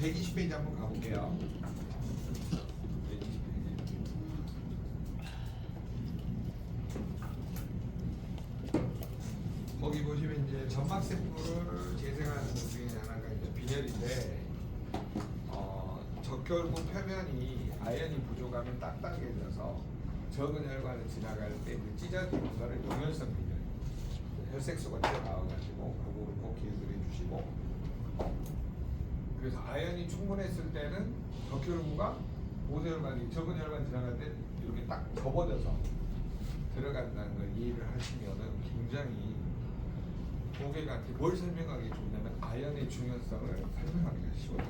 120페이지 한번 가볼게요. 거기 보시면 이제 점막 세포를 재생하는 것 중에 하나가 이제 빈혈인데, 적혈구 표면이 아연이 부족하면 딱딱해져서 적은 혈관을 지나갈 때 그 찢어지는 거를 용혈성 빈혈, 혈색소가 튀어나와가지고 그거를 꼭 기억을 해주시고, 그래서 아연이 충분했을 때는 적혈구가 모세혈관이 적은 혈관 지나갈 때 이렇게 딱 접어져서 들어간다는 걸 이해를 하시면은 굉장히 고객한테 뭘 설명하기 좋냐면 아연의 중요성을 설명하기가 쉬워요.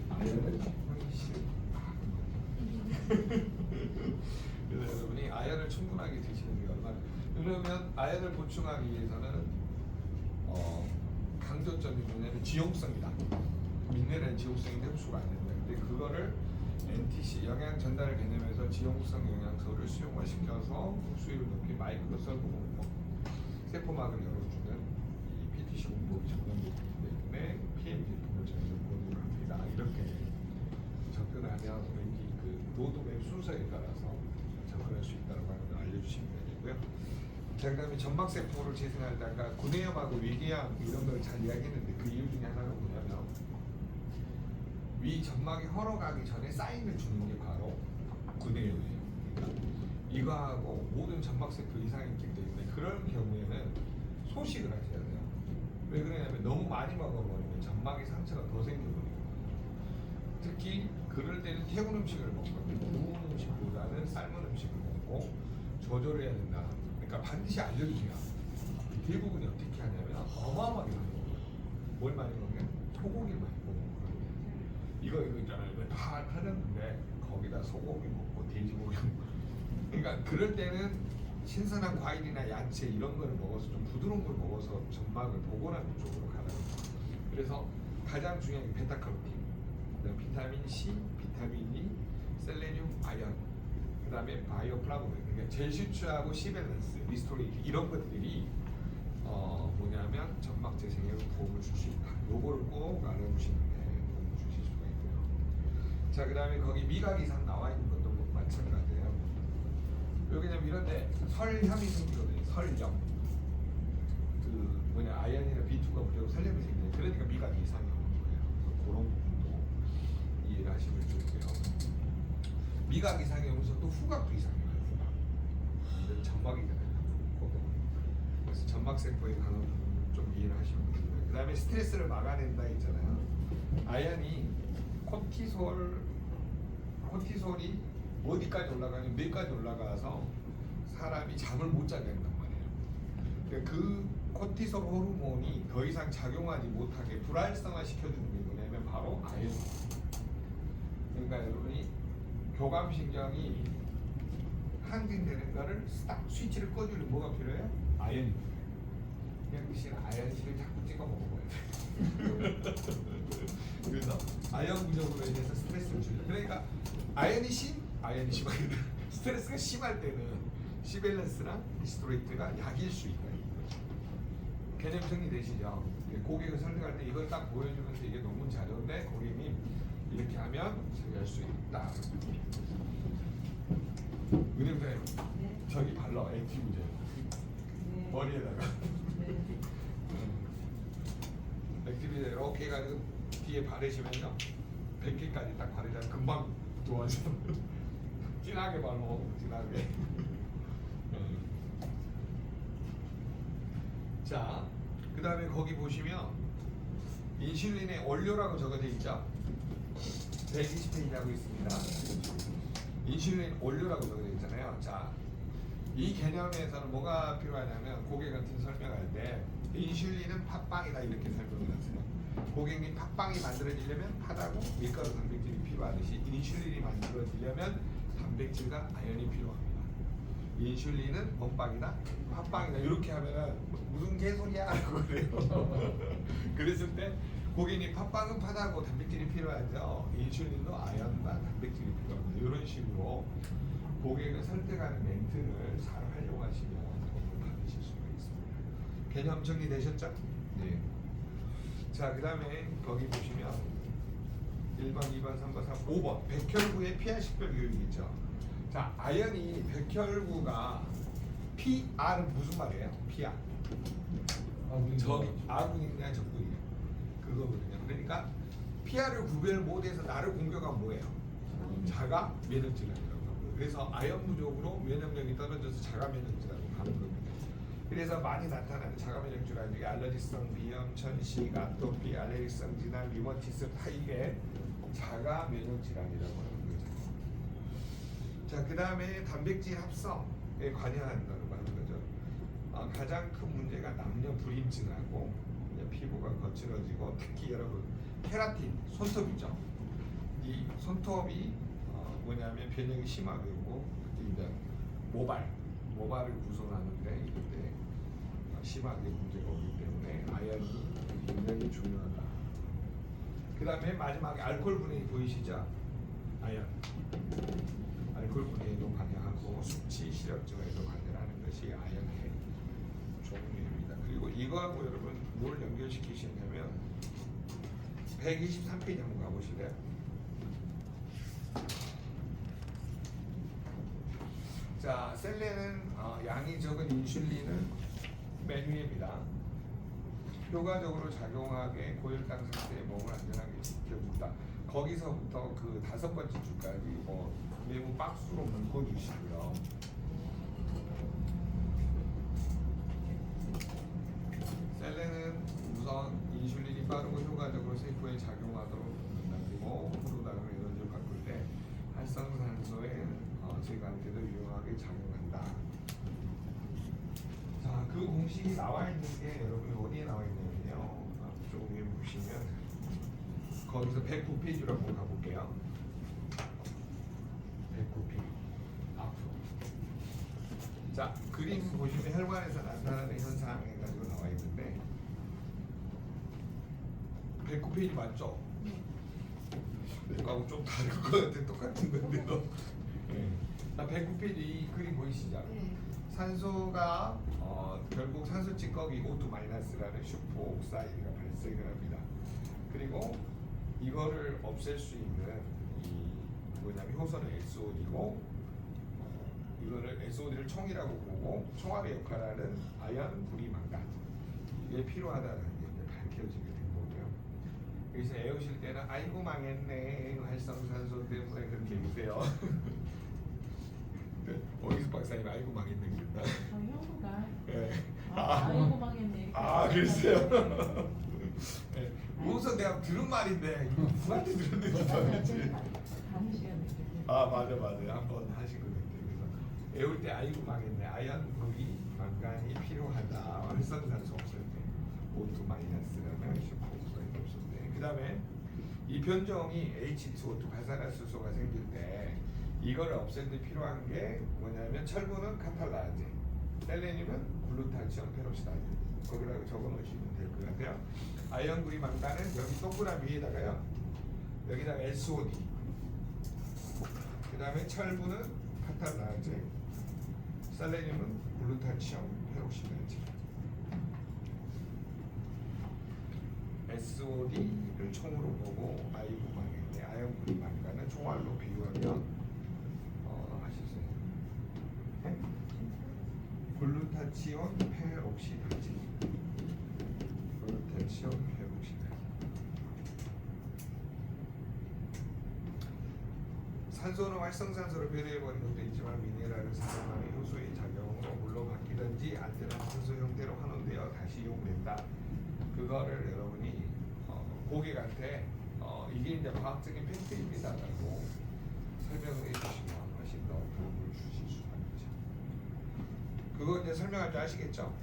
아연을 설명하기 쉬워. 그래서 여러분이 아연을 충분하게 드시는 게 얼마나, 그러면 아연을 보충하기 위해서는 강조점이 뭐냐면 지용성이다. 민네랄은 지용성인데 흡수가 안 된다. 근데 그거를 NTC 영양 전달 개념에서 지용성 영양소를 수용화 시켜서 흡수율을 높이 마이크로설브 공법, 세포막을 열어주는 이 PTC 공법이 적용되기 때문에 PM 제품을 저희는 보유를 합니다. 이렇게 접근하면 왠지 그 로드맵 순서에 따라서 접근할 수 있다는 걸 알려주시면 되고요. 자, 그다음에 점막세포를 재생할 때 아까 구내염하고 위궤양 이런 걸 잘 이야기했는데 그 이유 중에 하나가 뭐냐면 위 점막이 헐어가기 전에 사인을 주는 게 바로 구내염이에요. 그러니까 이거하고 모든 점막세포 이상이 있기 때문에 그럴 경우에는 소식을 하셔야 돼요. 왜 그러냐면 너무 많이 먹어버리면 점막의 상처가 더 생겨버리거든요. 특히 그럴 때는 태운 음식을 먹거든요. 구운 음식보다는 삶은 음식을 먹고 조절해야 된다. 그러니까 반드시 알려주세요. 대부분이 어떻게 하냐면 어마어마하게 많이 먹어요. 뭘 많이 먹냐면 소고기를 많이 먹는 거예요. 이거 있잖아요. 이거 다 타렸는데 거기다 소고기 먹고 돼지고기 먹고. 그러니까 그럴 때는 신선한 과일이나 야채 이런 거를 먹어서 좀 부드러운 걸 먹어서 점막을 복원하는 쪽으로 가는 거예요. 그래서 가장 중요한 게 베타카로틴, 비타민 C, 비타민 E, 셀레늄, 아연, 그 다음에 바이오플라보노이드, 그러니까 젤시추하고 시밸런스, 리스토레이트 이런 것들이 뭐냐면 점막 재생에 도움을 줄 수 있다. 요거를 꼭 알아두시는 게 도움을 주실 수가 있고요. 자, 그 다음에 거기 미각 이상 나와 있는 것도 마찬가지예요. 여기는 이런데 설염이 생기거든요. 설염. 그 뭐냐 아연이나 B2가 부족해서 설염이 생겨요. 그러니까 미각 이상이 오는 거예요. 그런 부분도 이해를 하시면 좋고요. 미각 이상이 오면서 또 후각도 이상해요. 후각. 이건 점막이잖아요. 그래서 점막세포에 관한 부분 좀 이해를 하시면 됩니다. 그 다음에 스트레스를 막아낸다 있잖아요. 아연이 코티솔이 어디까지 올라가냐면 뇌까지 올라가서 사람이 잠을 못 자게 한단 말이에요. 그러니까 그 코티솔 호르몬이 더 이상 작용하지 못하게 불활성화 시켜주는 게 뭐냐면 바로 아연이에요. 그러니까 여러분이 교감신경이 항진되는 거를 딱 스위치를 꺼주려면 뭐가 필요해요? 아연이. 그냥 대신 아연실을 자꾸 찍어 먹어야 돼. 그래서 아연 부족으로 인해서 스트레스를 줄여. 그러니까 아연이 심하게 스트레스가 심할 때는 시밸런스랑 리스토레이트가 약일 수 있다. 개념 정리되시죠? 고객을 설득할 때 이걸 딱 보여주면서 이게 논문 자료인데 고객님 이렇게 하면 처리할 수 있다. 은행사님 저기 발라 액티브제 머리에다가 액티브제 이렇게 해가지고 뒤에 바르시면요 100개까지 딱 바르면 금방 좋아져. 진하게 바르고 진하게. 자, 그 다음에 거기 보시면 인슐린의 원료라고 적어져 있죠. 120페이지 하고 있습니다. 인슐린 원료라고 적어져 있잖아요. 자, 이 개념에서는 뭐가 필요하냐면 고객한테 설명할 때 인슐린은 팥빵이다 이렇게 설명을 하세요. 고객님 팥빵이 만들어지려면 팥하고 밀가루 단백질이 필요하듯이 인슐린이 만들어지려면 단백질과 아연이 필요합니다. 인슐린은 몸빵이다, 팥빵이다 이렇게 하면은 무슨 개소리야 라고 그래요. 그랬을 때 고객님 팥빵은 팥하고 단백질이 필요하죠. 인슐린도 아연과 단백질이 필요합니다. 이런 식으로 고객을 설득하는 멘트를 잘 활용하시면 도움을 받으실 수가 있습니다. 개념 정리되셨죠? 네. 자, 그 다음에 거기 보시면 1번, 2번, 3번, 4번, 5번 백혈구의 pH 식별 교육이죠. 자, 아연이 백혈구가 PR은 무슨 말이에요? PR. 저기 아군이 그냥 적군이에요. 그거거든요. 그러니까 PR을 구별 못해서 나를 공격하면 뭐예요? 자가 면역질환이라고 합니다. 그래서 아연 부족으로 면역력이 떨어져서 자가 면역질환으로 가는 겁니다. 그래서 많이 나타나는 자가 면역 질환 중에 알러지성 비염, 천식, 아토피, 알레르기성 질환, 리머티스 다 이게 자가 면역 질환이라고 하는 거죠. 자, 그 다음에 단백질 합성에 관여한다고 하는 거죠. 가장 큰 문제가 남녀 불임증하고 피부가 거칠어지고 특히 여러분 케라틴 손톱이죠. 이 손톱이 뭐냐면 변형이 심하게 오고 이제 모발을 구성하는데 이때 심하게 문제가 오기 때문에 아연이 굉장히 중요하다. 그 다음에 마지막에 알코올 분해이 보이시죠? 아연. 알코올 분해에도 관여하고 숙취, 시력증에도 관여하는 것이 아연의 종류입니다. 그리고 이거하고 여러분 뭘 연결시키시냐면 123페이지 한번 가보실래요? 자, 셀레는 양이 적은 인슐린은 맨 위입니다. 효과적으로 작용하게 고혈당 상태의 몸을 안전하게 지켜준다. 거기서부터 그 5번째 줄까지 뭐 메모 박스로 묶어주시고요. 셀레는 우선 인슐린이 빠르고 효과적으로 세포에 작용하도록 돕는다. 그리고 포도당을 에너지로 바꿀 때 활성산소의 제거한테도 유용하게 작용한다. 자, 그 공식이 나와 있는 게 여러분이 어디에 나와 있냐면요. 앞쪽 위에 보시면 거기서 109페이지로 한번 가볼게요. 109페이지 앞으로. 자, 그림 보시면 혈관에서 나타나는 현상 해가지고 나와 있는데 109페이지 맞죠? 이거하고 좀 다를 것 같아. 똑같은 건데도. 네. 109페이지 이 그림 보이시죠? 네. 산소가 결국 산소 찌꺼기 O2-라는 슈퍼옥사이드가 발생을 합니다. 그리고 이거를 없앨 수 있는 이 뭐냐면 효소는 SOD고 이거를 SOD를 총이라고 보고 총합의 역할을 하는 아연, 구리, 망간 이게 필요하다는 게 이제 밝혀지게 된 거고요. 그래서 애우실 때는 아이고 망했네 활성산소 때문에 그렇게 읽으세요. 어디서 박사님 아이고 망했네 그랬나? 형부가 네. 아이고 망했네. 글쎄요. 네. 우선 내가 들은 말인데 누구한테 들었는지 모르겠지. 다음 시간에. 맞아 한번 하신 것 같아요. 그래서 애울 때 아이고 망했네 아연, 구리, 망간이 필요하다. 활성산소 없을 때 O2-라는 슈퍼옥사이드 없을 때. 그 다음에 이 변종이 H2O2 발산화수소가 생길 때 이거를 없앨 때 필요한 게 뭐냐면 철분은 카탈라제, 셀레늄은 글루타치온 페로시다제. 거기다가 적어 놓으시면 될 것 같아요. 아연, 구리, 망간은 여기 동그라미 위에다가요. 여기다가 SOD. 그 다음에 철분은 카탈라제, 셀레늄은 글루타치온 페로시다제. SOD를 총으로 보고 아이고 망했네. 아연, 구리, 망간은 총알로 비유하면 글루타치온 페록시다제. 글루타치온 페록시다제. 산소는 활성산소로 변해버린 것도 있지만 미네랄은 산소만의 효소의 작용으로 물로 바뀌든지 안전한 산소 형태로 환원되어 다시 이용된다. 그거를 여러분이 고객한테 이게 이제 과학적인 팩트입니다라고 설명을 해주시면 훨씬 더 도움을 주실 수가 있죠. 그거 이제 설명할 줄 아시겠죠?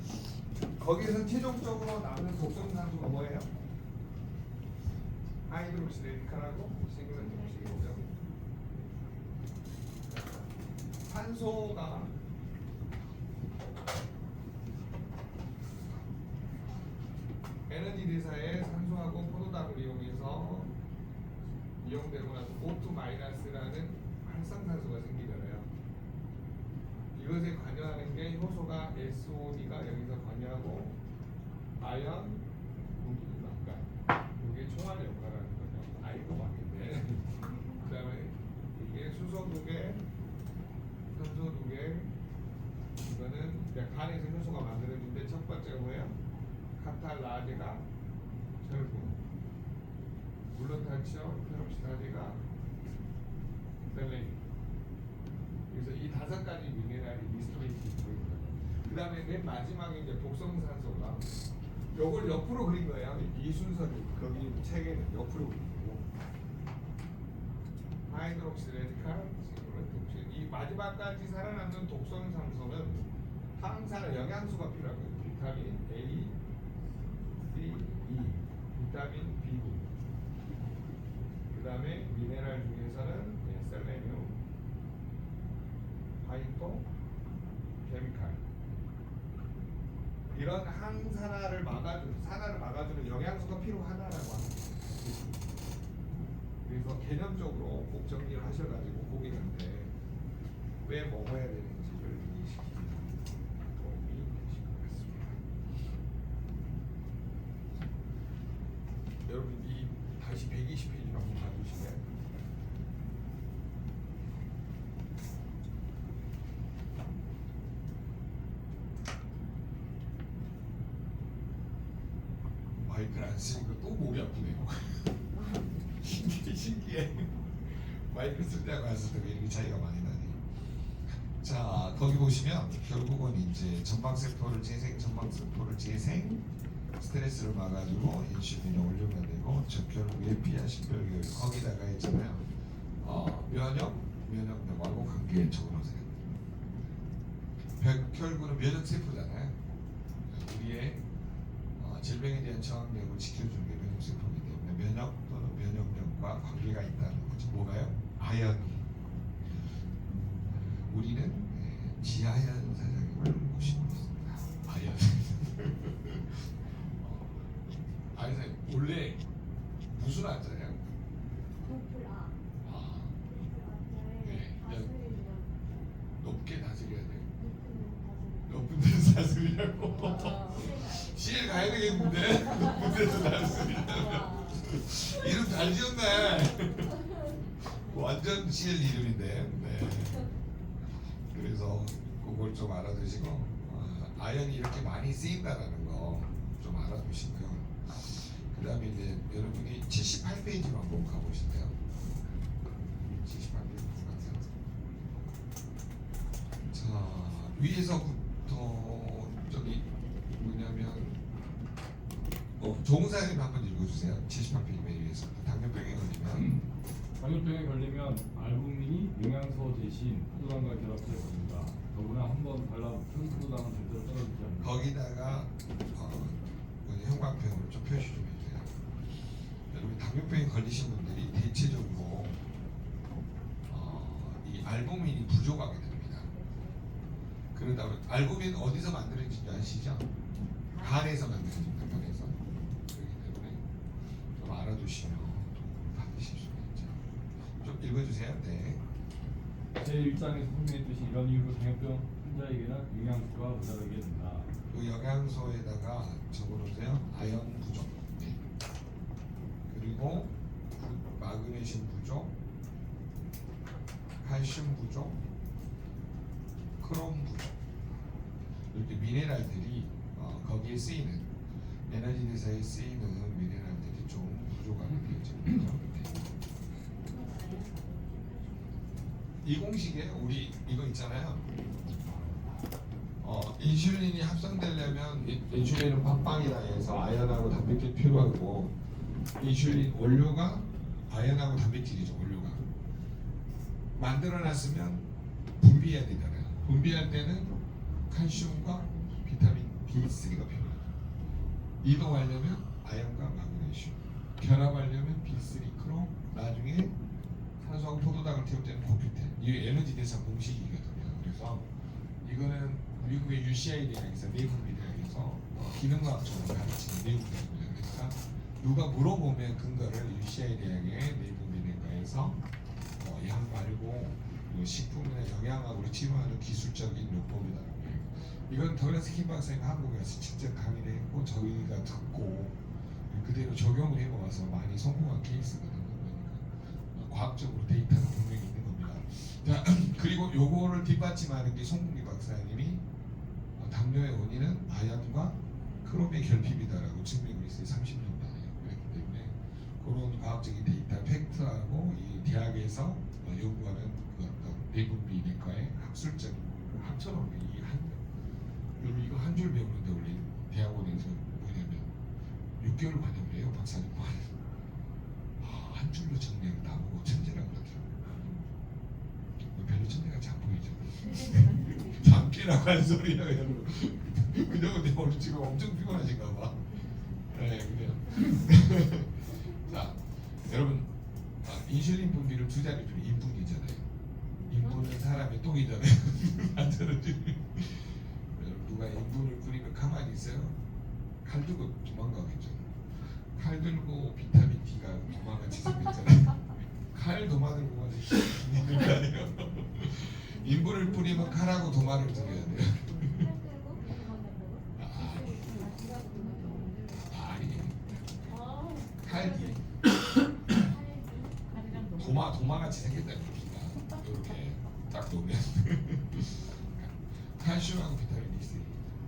거기서 최종적으로 남는 독성산소가 뭐예요? 하이드록시레디칼하고 시그널정식이죠. 산소가 에너지 대사에 산소하고 포도당을 이용해서 이용되고 나서 O2-라는 활성산소가 생기잖아요. 이것에 관여하는 게 효소가 SOD가 여기서 관여하고 아연, 구리, 망간 첫 번째가 뭐예요? 카탈라제가 철분, 글루타치온 페록시다제가 셀레늄. 그래서 이 5가지 미네랄이 리스토레이티브 보입니다. 그 다음에 맨 마지막에 이제 독성산소가 요걸 옆으로 그린 거예요. 이 순서를 거기 책에는 옆으로 그린 거고 하이드록시 레디칼, 이 마지막까지 살아남는 독성산소는 항상 영양소가 필요하거든요. 비타민 A, C, E, 비타민 B9. 그 다음에 미네랄 중에서는 셀레늄, 파이토, 케미칼. 이런 항산화를 막아주는 영양소가 필요하다라고 합니다. 그래서 개념적으로 꼭 정리를 하셔가지고 고객한테 왜 먹어야 되는지를 이해시키는 도움이 되실 것 같습니다. 여러분 이 다시 120페이지로 한번 봐주시면 마이크를 안 쓰니까 또 목이 아프네요. 신기해. 마이크 쓸 때하고 안 쓸 때가 이렇게 차이가 많이 나니. 자, 거기 보시면 결국은 이제 전방세포를 재생, 스트레스를 막아주고 인슐린을 올려야 되고, 저 결국에 피하 식별계 거기다가 있잖아요. 면역력하고 관계에 적어놓으세요. 백혈구는 면역세포잖아요. 우리의 질병에 대한 저항력을 지켜주는 게 면역세포이기 때문에 면역 또는 면역력과 관계가 있다는 거죠. 뭐가요? 아연이. 우리는 지하연 사장님을 모시고 있습니다. 아연. 아연 원래 무슨 환자예요? 고프라. 아, 네. 다스리면 높게 다스려야 돼요. 높은 높은 데서 다스리려고. 아, CL 가야 되겠는데 높은 데서 다스리려면. 이름 잘 지었네. 완전 CL 이름인데. 네. 그래서 그걸 좀 알아두시고 아연이 이렇게 많이 쓰인다라는 거 좀 알아두시고요. 그 다음에 이제 여러분이 78페이지로 한번 가보실게요. 78페이지 가세요. 자, 위에서부터 저기 뭐냐면 종사님 한번 읽어주세요. 78페이지 맨 위에서부터 당뇨병에 걸리면 당뇨병에 걸리면 알부민이 영양소 대신 포도당과 결합해 버립니다. 더구나 한번 발라붙은 포도당은 절대로 떨어지지 않는다. 거기다가 형광펜으로 좀 표시 좀 해주세요. 여러분 당뇨병에 걸리신 분들이 대체적으로 이 알부민이 부족하게 됩니다. 그러다 보니 알부민 어디서 만들어지는지 아시죠? 간에서 만들어집니다. 간에서. 그렇기 때문에 좀 알아두시면 도움을 받으실 수 있죠. 좀 읽어주세요. 네. 제1장에서 설명했듯이 이런 이유로 당뇨병 환자에게는 영양소가 모자라게 된다. 그 영양소에다가 적어놓으세요. 아연 부족. 네. 그리고 마그네슘 부족, 칼슘 부족, 크롬 부족. 이렇게 미네랄들이 거기에 쓰이는 에너지 대사에 쓰이는 미네랄들이 좀 부족하게 되어집니다. 이 공식에 우리 이거 있잖아요. 인슐린이 합성되려면 인슐린은 팡팡이라 해서 아연하고 단백질 필요하고 인슐린 원료가 아연하고 단백질이죠. 원료가 만들어놨으면 분비해야 되잖아요. 분비할 때는 칼슘과 비타민 B3가 필요해요. 이동하려면 아연과 마그네슘, 결합하려면 B3 크롬, 나중에 산소하고 포도당을 태울 때는 코큐텐. 이게 에너지 대사 공식이거든요. 그래서 이거는 미국의 UCI 대학에서 내분비 대학에서 기능학적으로 가르치는 내분비입니다. 그러니까 누가 물어보면 근거를 UCI 대학의 내분비내과에서 약 말고 식품이나 영양학으로 치료하는 기술적인 요법이다. 이건 더레스 킴 박사님 한국에 와서 직접 강의를 했고 저희가 듣고 그대로 적용을 해보아서 많이 성공한 케이스거든요. 그러니까 과학적으로 데이터는 분명히 있는 겁니다. 자, 그리고 요거를 뒷받침하는 게 송국기 박사님이 당뇨의 원인은 아연과 크롬의 결핍이다라고 증명이 있어요. 30년 만에. 그렇기 때문에 그런 과학적인 데이터, 팩트하고 이 대학에서 연구하는 그 어떤 내분비 내과의 학술적 합쳐놓은 이한 여러분 이거 한 줄 배우는데 원래 대학원에서 뭐냐면 6개월 반영을 해요. 박사님 한 줄로 정리하고 나보고 천재라고 그러더라고요. 별로 천재같이 안 보이죠. 잠깨라고 하는 소리야 여러분. 그죠? 근데 오늘 지금 엄청 피곤하신가 봐. 네 그래요. 자 여러분 인슐린 분비를 두 자리 중 인분이잖아요. 인분은 사람의 똥이잖아요. 안처럼 누가 인분을 뿌리면 가만히 있어요? 칼 들고 도망가겠죠. 칼 들고 비타민 D가 도망같이 생겼잖아요. 칼 도마 들고 가서 힘든 거 아니에요. 인분을 뿌리면 칼하고 도마를 들여야 돼요. 아니 칼이 도마같이 생겼다는 얘기가 이렇게 딱 놓으면 칼슘하고 비타민 D3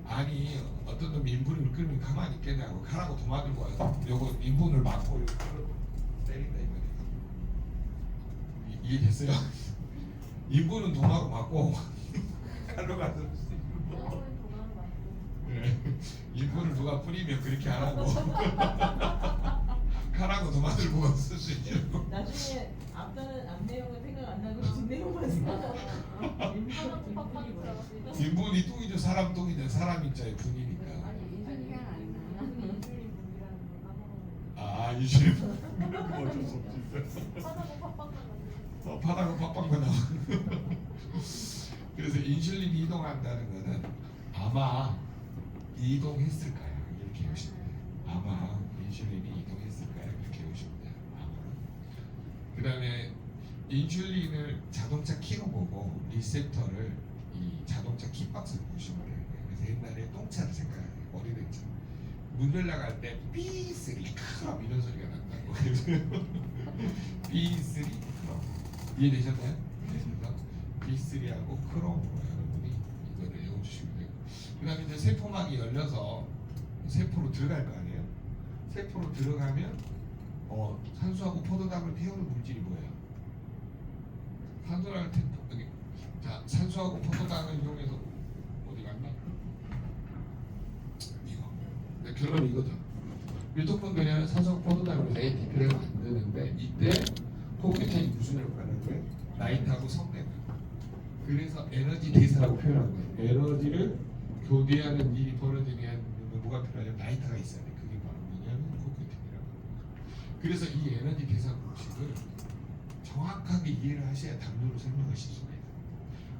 아니 어떤 놈이 인분을 끓이면 가만히 있겠냐고 칼하고 도마 들고 와서 요거 인분을 막고 이렇게 때린다 이 말이에요. 이해됐어요? 인분은 도마로 막고 칼로 가서 네. 인분을 누가 뿌리면 그렇게 안 하고 칼하고 도마 들고 가서 쓸 수 있죠. 나중에 앞 내용은 생각 안 나고 뒷 내용만 생각나. 인분이 똥이죠. 사람 똥이죠. 사람 인자의 분이니까. 아 이제 어쩔 수 없지. 파다고 팍팍만 나와. 그래서 인슐린이 이동한다는 거는 아마 이동했을까요? 이렇게 보시면 돼요. 아마 인슐린이 이동했을까요? 이렇게 보시면 돼요. 아마. 그 다음에 인슐린을 자동차 키로 보고 리셉터를 이 자동차 키박스를 보시면 돼요. 그래서 옛날에 똥차를 생각해요. 오래됐죠. 문 열나갈 때 삐쓰리 크롬 이런 소리가 난다고. 그래서 삐쓰리 크롬 이해되셨나요? 그래서 삐쓰리하고 크롬으로 여러분이 이거를 외워주시면 되고 그 다음에 이제 세포막이 열려서 세포로 들어갈 거 아니에요? 세포로 들어가면 산소하고 포도당을 태우는 물질이 뭐예요? 산소랑 여기 자 산소하고 포도당을 이용해서 어디 갔나? 이거 근데 결론은 이거죠. 밀도분변에는 산소하고 포도당을 ATP를 만드는데 이때 코큐텐이 무슨 역할을 하는 거예요? 나이트하고 성분 그래서 에너지 대사라고 표현하는 거예요. 에너지를 교대하는 일이 벌어지면 뭐가 필요하냐면 나이트가 있어야 돼. 그게 바로 뭐냐면 코큐텐이라고 합니다. 그래서 이 에너지 대사 법칙을 정확하게 이해를 하셔야 당뇨를 설명하실 수가 있어요.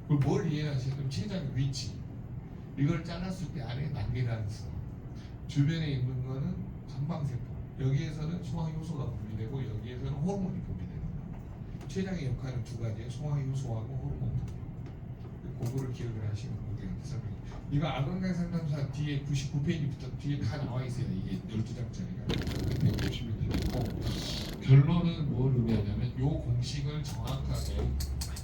그걸 뭘 이해하셔야 되면 췌장의 위치 이걸 잘랐을 때 안에 난개란서 주변에 있는 거는 전방세포 여기에서는 소화효소가 분비되고 여기에서는 호르몬이 분비되는 거예요. 췌장의 역할은 두 가지예요. 소화효소하고 호르몬 분비. 그거를 기억을 하시면 고객한테 설명해. 이거 아건강 상담사 뒤에 99페이지부터 뒤에 다 나와 있어요. 이게 12장짜리가 보시면 되고 결론은 뭘 의미하냐면 요 공식을 정확하게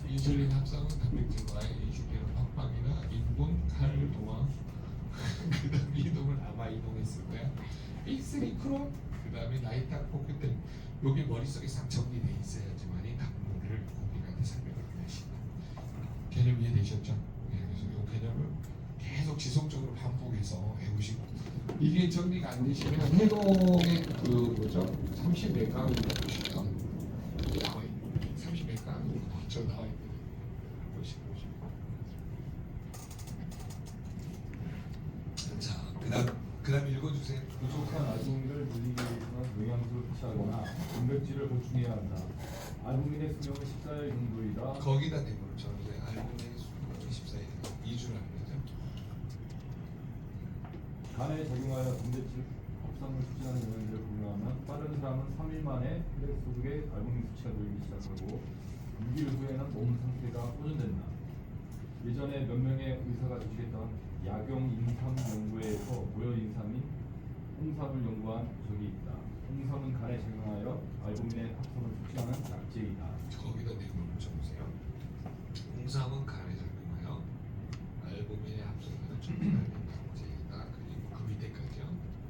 인슐린 합성은 단백질과의 인슐린은 팍팍이나 인분, 칼, 도마 그 다음에 이동을 아마 이동했을 거야. A3 크롬 그 다음에 나이타 코큐텐 여기 머릿속에 싹 정리돼 있어야지만이 당뇨를 고객한테 설명을 하시다. 개념 이해되셨죠? 네, 그래서 이 개념을 계속 지속적으로 반복해서 해보시고 이게 정리가 안 되시면 해동의 그 뭐죠? 30메가를 보시면 나와 있는 30메가 저 나와 있는 보시고 자 그다음 읽어주세요. 부족한 알부민을 늘리기 위해서는 영양소를 섭취하거나 단백질을 보충해야 한다. 알부민의 수명은 14일 정도이다. 거기다 내보를 적어주세요. 알부민의 수명은 14일 2주라는 거죠. 간에 작용하여 단백질 합성을 추진하는 영양제를 복용하면 빠른 사람은 3일 만에 혈액 속의 알부민 수치가 늘기 시작하고 6일 후에는 몸 상태가 호전된다. 예전에 몇 명의 의사가 제시했던 약용 인삼 연구회에서 모여 인삼인 홍삼을 연구한 적이 있다. 홍삼은 간에 작용하여 알부민의 합성을 촉진하는 약제이다. 거기다 내보를 적으세요. 홍삼은 간에 작용하여 앨범의 합성은 전달된다고제가 그리고 그 밑에까지요.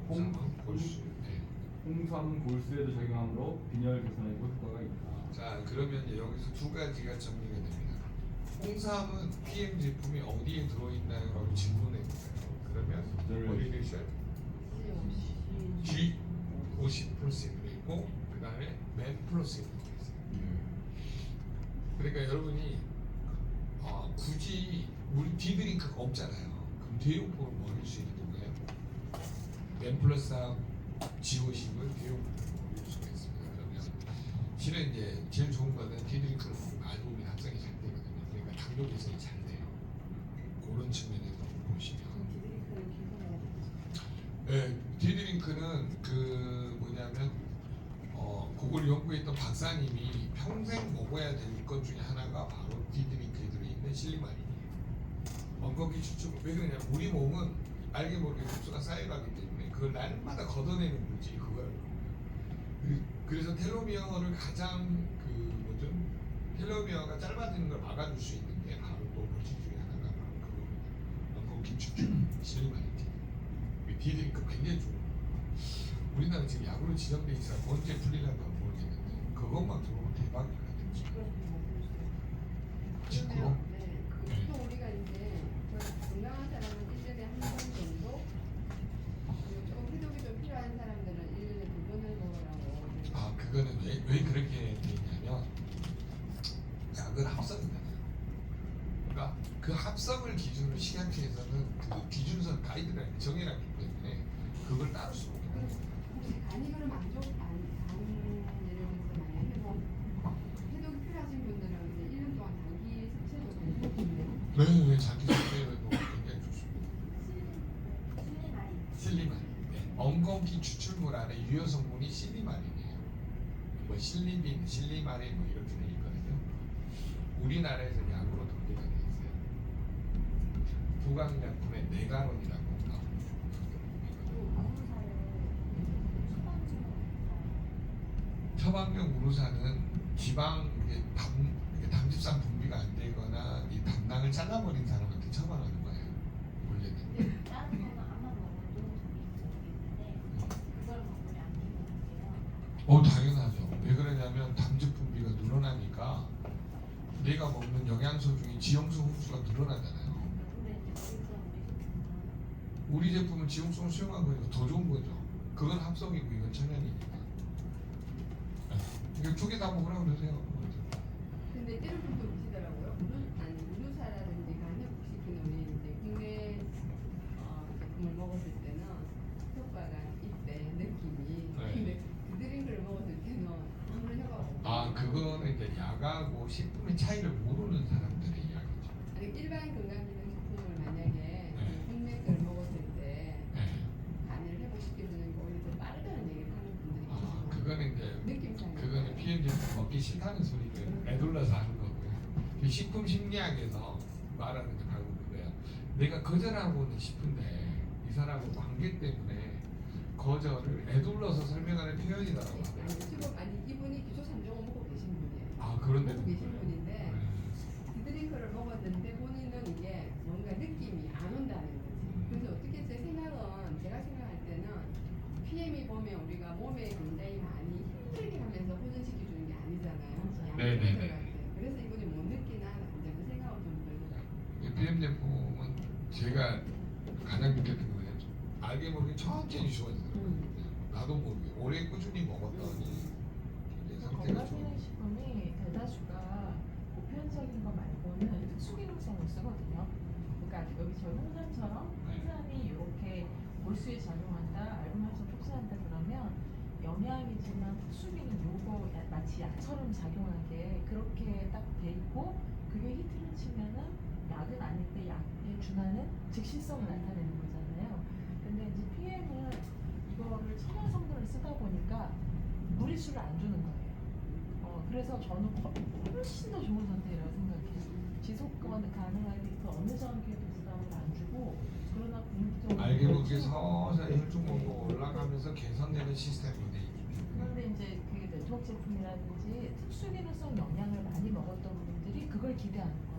홍삼은 골수. 네. 홍삼은 골수에도 작용하므로 빈혈 개선에도 효과가 있다. 자 그러면 이제 여기서 두 가지가 정리가 됩니다. 홍삼은 PM 제품이 어디에 들어있나요? 라고 질문해보세요. 그러면 어디 되셔? G50% 있고 그 다음에 맨+에 있어요. 그러니까 여러분이 굳이 우리 디드링크가 없잖아요. 그럼 대용포를 먹일 수 있는 거예요. 맨+하고 G50을 대용포로 먹일 수가 있습니다. 그러면 실은 이제 제일 좋은 거는 디드링크를 먹으면 알부민 합성이 잘 되거든요. 그러니까 당뇨 개선이 잘 돼요. 그런 측면에서 보시면 네, 디드링크는 그 뭐냐면 그걸 연구했던 박사님이 평생 먹어야 될 것 중에 하나가 바로 디드링크에 들어있는 실리마린이에요. 엉겅퀴 추출. 왜 그러냐면 우리 몸은 알게 모르게毒素가 쌓여가기 때문에 그걸 날마다 걷어내는 물질이 그거예요. 그래서 텔로미어를 가장 그 뭐죠? 텔로미어가 짧아지는 걸 막아줄 수 있는 게 바로 또 물질 중에 하나가 바로 그겁니다. 엉겅퀴 추출 실리마린. 디드링크 굉장히 좋은 거예요. 우리나라 지금 약으로 지정돼 있어요. 언제 풀리려고 모르겠는데 그것만 들어오면 대박이거든요. 그러면 네, 또 우리가 이제 건강한 사람은 1년에 한 번 정도 그리고 조금 해독이 좀 필요한 사람들은 1년에 2번을 먹으라고. 아 그거는 왜 그렇게 돼 있냐면 약은 합성이잖아요. 그러니까 그 합성을 기준으로 식약처에서는 그 기준선 가이드라인 정해놨기 때문에 그걸 따를 수 없는 거예요. 혹시 간이 그럼 안 좋은 간 예를 들어서 만약에 해독이 필요하신 분들은 이제 1년 동안 장기 섭취해도 괜찮겠네요. 네, 장기 숙제에 뭐 굉장히 좋습니다. 실리마린. 네. 엉겅퀴 추출물 안에 유효 성분이 실리마린이에요. 뭐 실리빈, 실리마린 뭐 이렇게 돼 있거든요. 우리나라에서 약으로 등록이 돼 있어요. 구강약품의 네가론이라고 나옵니다. 처방용 우루사는 지방 담즙산 분비가 안 되거나 이 담낭을 잘라버린 사람한테 처방하는 거예요. 원래는. 다른 거는 아마 먹어도 모르겠는데 그걸 먹으면 안 되는 거예요. 당연하죠. 왜 그러냐면 담즙 분비가 늘어나니까 내가 먹는 영양소 중에 지용성 흡수가 늘어나잖아요. 근데 여기서 우리 제품은 지용성을 수용한 거니까 더 좋은 거죠. 그건 합성이고 이건 천연이니까. 이거 두 개 다 먹으라고 그러세요. 근데 이런 분도 계시더라고요. 우루사라든지 간협시키는 우리 이제 국내 제품을 먹었을 때는 효과가 있대 느낌이. 네. 근데 드링크를 먹었을 때는 아무런 효과가 없고. 그거는 이제 약하고 식품의 차이를 모르는 사람들의 이야기죠. 아니 일반 건강기능식품을 만약에 국내 걸 먹었을 때 네. 간을 회복시켜주는 게 오히려 더 빠르다는 얘기를 하는 분들이 계시고. 그거는 이제 느낌상. 그거는 PM 제품 먹기 싫다는 소리를 애둘러서 하는 거고요. 그 식품 심리학에서 말하는 게 바로 그거예요. 내가 거절하고는 싶은데 이 사람은 관계 때문에 거절을 애둘러서 설명하는 표현이더라고요. 아니 이분이 기초 3종을 먹고 계신 분이에요. 그런데 먹고 계신 분인데 디드링크를 먹었는데 본인은 이게 뭔가 느낌이 안 온다는 거지. 그래서 어떻게 제 생각은 제가 생각할 때는 PM이 보면 우리가 몸에 굉장히 많이 힘들게 하면서 호전시켜주는 게 아니잖아요. 네네네. 그래서 이분이 못 느끼나 이제 그 생각은 좀 들더라고요. PM 제품은 제가 가장 느꼈던 거예요. 알게 모르게 천천히 좋아지더라고요. 나도 모르게 오래 꾸준히 먹었더니 이제 상태가 좋아. 건강기능식품이 대다수가 보편적인 거 말고는 특수기능성을 쓰거든요. 그러니까 여기 저 홍삼처럼 홍삼이 이렇게 골수에 작용한다, 알부민성 흡수한다 그러면 영양이지만 특수기능 요거 마치 약처럼 작용하게 그렇게 딱 돼 있고 그게 히트를 치면은 약은 아닌데 약에 준하는 즉시성을 나타내는 거잖아요. 근데 이제 PM은 이거를 천연 성분을 쓰다 보니까 무리수를 안 주는 거예요. 그래서 저는 훨씬 더 좋은 선택이라고 생각해요. 지속 가능하게 그 어느 정도의 부담을 안 주고 그러나 궁극적으로 알게 모르게 서서히 혈중 농도가 올라가면서 개선되는 시스템이 돼 있죠. 그런데 이제 그 네트워크 제품이라든지 특수기능성 영양을 많이 먹었던 분들이 그걸 기대하는 거예요.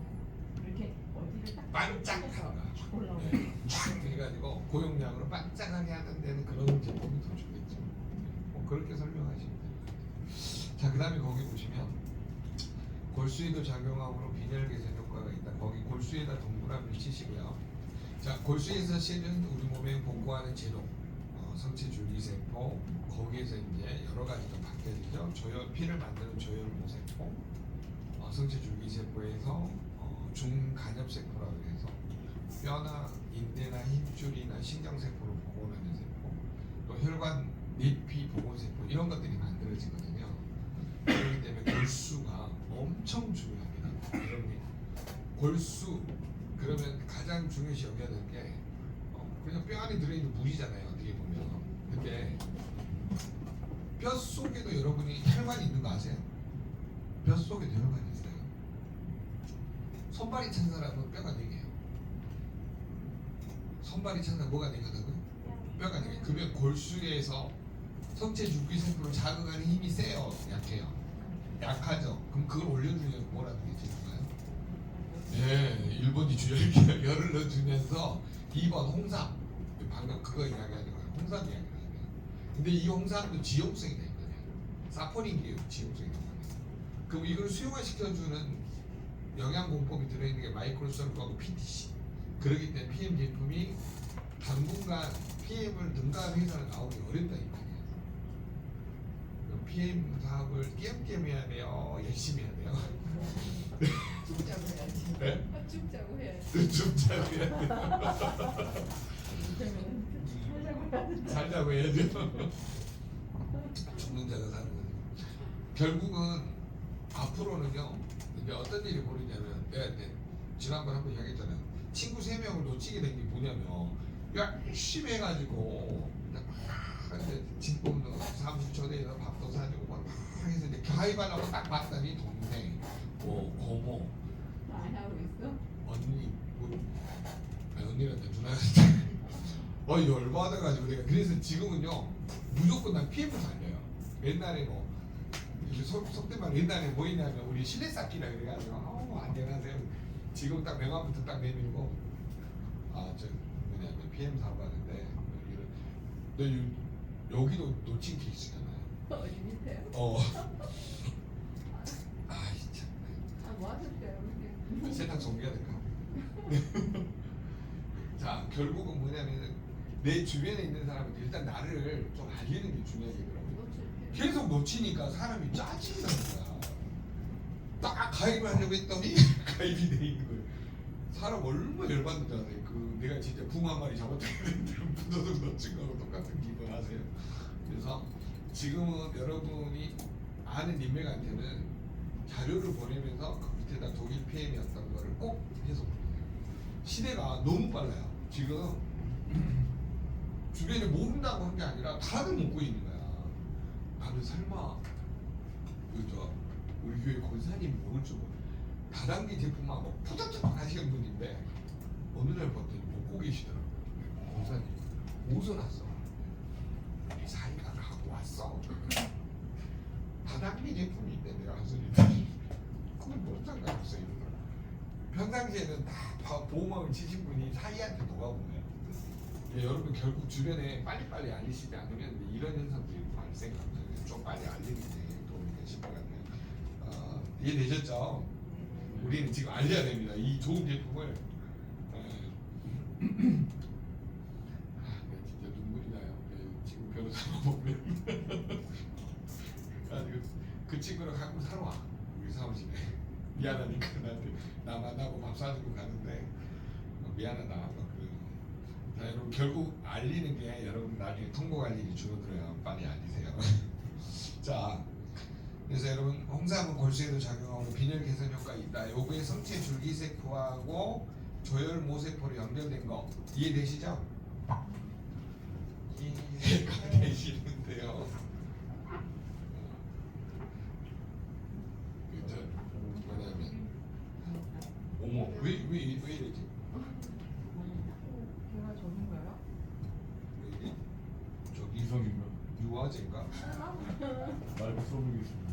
그렇게 이렇게 어디를 딱 반짝하는 찔러서 거야. 쫙 올라오고. 네, 쫙 해가지고 고용량으로 반짝하게 하는 데는 그런 제품이 더 좋겠죠. 뭐 그렇게 설명하시면 돼요. 자, 그 다음에 거기 보시면 골수에도 작용함으로 빈혈 개선 효과가 있다. 거기 골수에다 동그라미를 치시고요. 자, 골수에서 실은 우리 몸에 복구하는 제로, 성체 줄기세포, 거기에서 이제 여러 가지가 바뀌어지죠. 피를 만드는 조혈모세포, 성체 줄기세포에서 중간엽세포라고 해서 뼈나 인대나 힘줄이나 신경세포를 복원하는 세포, 또 혈관 내피 복원세포 이런 것들이 만들어지거든요. 그렇기 때문에 골수가 엄청 중요합니다. 여러분이 골수 그러면 가장 중요시 여겨야 될 게 그냥 뼈 안에 들어있는 물이잖아요. 어떻게 보면 근데 뼈 속에도 여러분이 혈관이 있는 거 아세요? 뼈 속에도 혈관이 있어요. 손발이 찬 사람은 뼈가 4개예요. 손발이 찬 사람 뭐가 4개다고요? 뼈가 4개. 그러면 골수에서 성체 줄기세포를 자극하는 힘이 세요? 약해요? 약하죠? 그럼 그걸 올려주면 뭐라는 게 될까요? 네, 1번이 주열 열을 넣어주면서 2번 홍삼, 방금 그거 이야기하는 거예요. 홍삼 이야기를 하네요. 근데 이 홍삼도 지용성이 있거든요. 사포닌이 지용성이 있거든요. 그럼 이걸 수용화시켜주는 영양 공법이 들어있는 게 마이크로솔프하고 PTC. 그렇기 때문에 PM 제품이 당분간 PM을 능가해서 나오기 어렵다 이 말이에요. PM 사업을 띄엄띄엄 해야 돼요. 열심히 해야 돼요. 쭉 짜고 해야지. 네? 쭉 짜고 해야지. 좀 잘 해야 돼요. 살자고 해야죠. 죽는 자가 사는 거죠. 결국은 앞으로는요. 이제 어떤 일이 벌어지냐면 내가 지난번 한번 이야기했잖아요. 친구 3명을 놓치게 된 게 뭐냐면 열심히 해가지고 집 뽑는 사무실 초대해서 밥도 사주고 막 해서 이제 가입하려고 딱 봤더니 동생, 뭐 고모, 안 하고 있어? 언니, 언니한테 누나한테 열받아가지고 내가 그래서 지금은요 무조건 난 PM을 살려요. 옛날에 뭐 속된 말 옛날에 뭐 있냐면 우리 실내 쌓기라 그래가지고 안녕하세요. 지금 딱 명함부터 딱 내밀고 저 뭐냐면 PM 사고 하는데 너 여기도 놓친 케이스잖아요. 어디 밑에요? 진짜. 뭐 하셨어요? 세상 정리가 될까? 자, 결국은 뭐냐면 내 주변에 있는 사람은 일단 나를 좀 알리는 게 중요하더라고요. 계속 놓치니까 사람이 짜증이 나는 거야. 딱 가입을 하려고 했더니 가입이 돼 있는 거예요. 사람 얼마나 열받는지 아세요? 내가 진짜 붕 한 마리 잡았다는데 부도덕 놓친 거하고 똑같은 기분 아세요? 그래서 지금은 여러분이 아는 인맥한테는 자료를 보내면서 그 밑에다 독일 PM이었던 거를 꼭 해서 보내요. 시대가 너무 빨라요. 지금 주변에 모른다고 한 게 아니라 다들 먹고 있는 거야. 나는 설마 우리 교회 권사님 먹을 줄 다단계 제품만 뭐 푸닥푸닥 하시는 분인데 어느 날 봤더니 먹고 계시더라고요. 권사님 어디서 났어? 우리 사이가 갖고 왔어. 다단계 제품인데 내가 한 소리 그건 뭔 상관없어 이러더라. 평상시에는 다 보호막을 치신 분이 사이한테 녹아본 거야. 여러분 결국 주변에 빨리빨리 알리시지 않으면 이런 현상들이 발생합니다. 좀 빨리 알리는 게 도움이 되실 것 같네요. 이해되셨죠? 우리는 지금 알려야 됩니다. 이 좋은 제품을 진짜 눈물이 나요. 지금 변호사만 보면 그 친구랑 가끔 사러 와 우리 사무실에 미안하니까 나한테 나 만나고 밥 사주고 가는데 미안하다. 자, 여러분 결국 알리는 게 여러분 나중에 통보 관리를 줄어들어요. 빨리 알리세요. 자, 그래서 여러분 홍삼은 골수에도 작용하고 빈혈 개선 효과 있다. 요거에 성체 줄기세포하고 조혈모세포로 연결된 거 이해되시죠? 이해가 되시는데요. 뭐냐면 어머 왜 이러지? 걔가 저긴가요? 저기 이성인가? 유아제인가? 말고 써보겠습니다.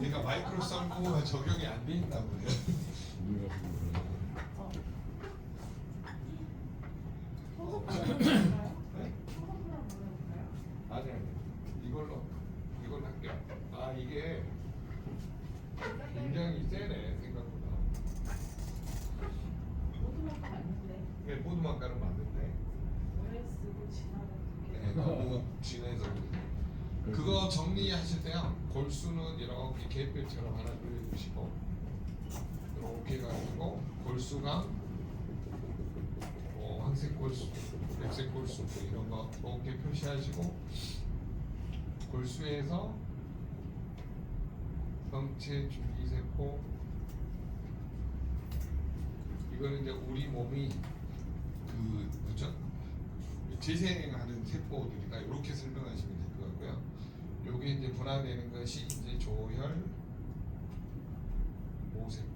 얘가 마이크로 썰고가 적용이 안 돼 있나 보네요. 우리가 지금 어. 어, 네? 아니 이걸로 할게요. 아 이게 굉장히 세네 생각보다. 모두만 맞는데 이게 모두만가는 맞는데 오래 쓰고 지나가는 게 네, 너무 진해서 그거 정리하실 때요 골수는 이렇게 계획표처럼 하나 그려주시고 이렇게 가지고 골수가 뭐 황색 골수, 백색 골수 뭐 이런 거 이렇게 표시하시고 골수에서 성체 줄기세포 이거는 이제 우리 몸이 그 뭐죠? 재생하는 세포들이다 이렇게 설명하시면 될 것 같고요. 요게 이제 분화되는 것이 이제 조혈 모세포.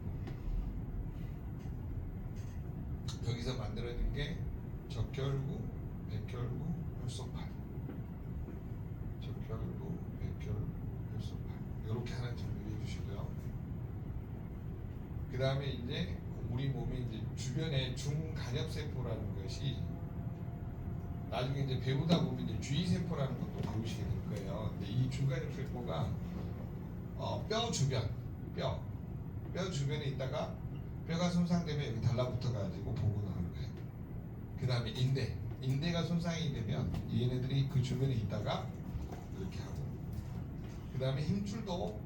여기서 만들어진 게 적혈구, 백혈구, 혈소판. 적혈구, 백혈구, 혈소판. 이렇게 하나 정리해 주시고요. 그 다음에 이제 우리 몸에 이제 주변에 중간엽세포라는 것이 나중에 이제 배우다 보면 이제 주위세포라는 것도 배우시게 될 거예요. 근데 이 중간엽세포가 뼈 주변, 뼈 주변에 있다가 뼈가 손상되면 여기 달라붙어 가지고 복원하는 거예요. 그 다음에 인대가 손상이 되면 얘네들이 그 주변에 있다가 이렇게 하고, 그 다음에 힘줄도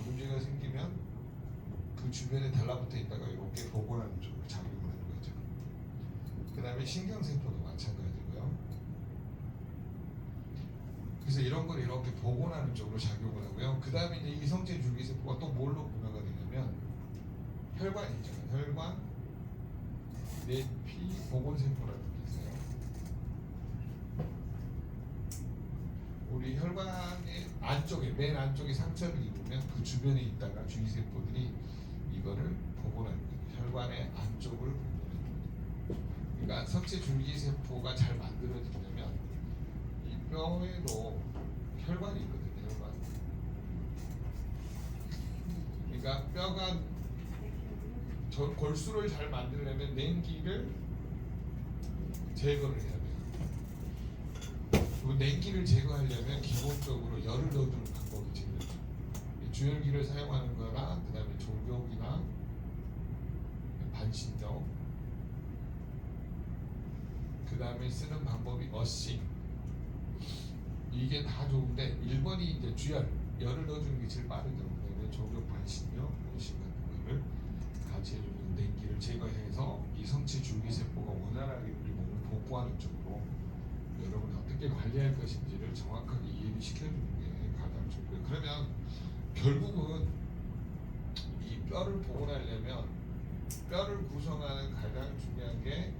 문제가 생기면 그 주변에 달라붙어 있다가 이렇게 복원하는 쪽으로 작용을 하는 거죠. 그 다음에 신경세포도 마찬가지고요. 그래서 이런 걸 이렇게 복원하는 쪽으로 작용을 하고요. 그 다음에 이제 이성체 줄기세포가 또 뭘로 분화가 되냐면 혈관 있잖아요. 혈관, 내피 복원세포라는 게 있어요. 우리 혈관의 안쪽에, 맨 안쪽에 상처를 입으면 그 주변에 있다가 주위세포들이 이거를 복원하는 거예요. 혈관의 안쪽을 복원하는 거예요. 그러니까 석체 줄기세포가 잘 만들어지려면 이 뼈에도 혈관이 있거든요. 혈관. 그러니까 뼈가 골수를 잘 만들려면 냉기를 제거를 해야 돼요. 그 냉기를 제거하려면 기본적으로 열을 넣어주는 방법이 제일 주열기를 사용하는 거나 그 다음에 조격이나 반신욕, 그 다음에 쓰는 방법이 어싱. 이게 다 좋은데 1번이 이제 열을 넣어주는 게 제일 빠르죠. 그다음에 조격, 반신욕, 어싱 같은 거를 같이 해주는 냉기를 제거해서 이 성체 줄기세포가 원활하게 우리 몸을 복구하는 쪽으로 여러분이 어떻게 관리할 것인지를 정확하게 이해를 시켜주는 게 가장 좋고요. 그러면 결국은 이 뼈를 복원하려면 뼈를 구성하는 가장 중요한 게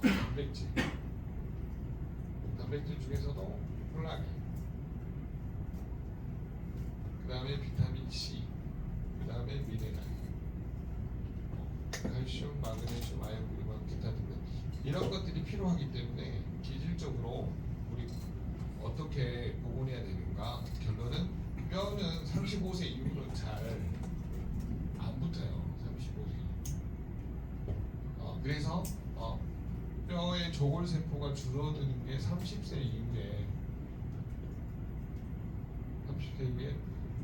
단백질. 단백질 중에서도 콜라겐, 그 다음에 비타민 C, 그 다음에 미네랄, 칼슘, 마그네슘, 아연, 그리고 기타 등등 이런 것들이 필요하기 때문에 기질적으로 우리 어떻게 복원해야 되는가? 결론은 뼈는 35세 이후로 잘 안 붙어요. 35세 이후. 그래서 뼈의 조골세포가 줄어드는 게 30세 이후에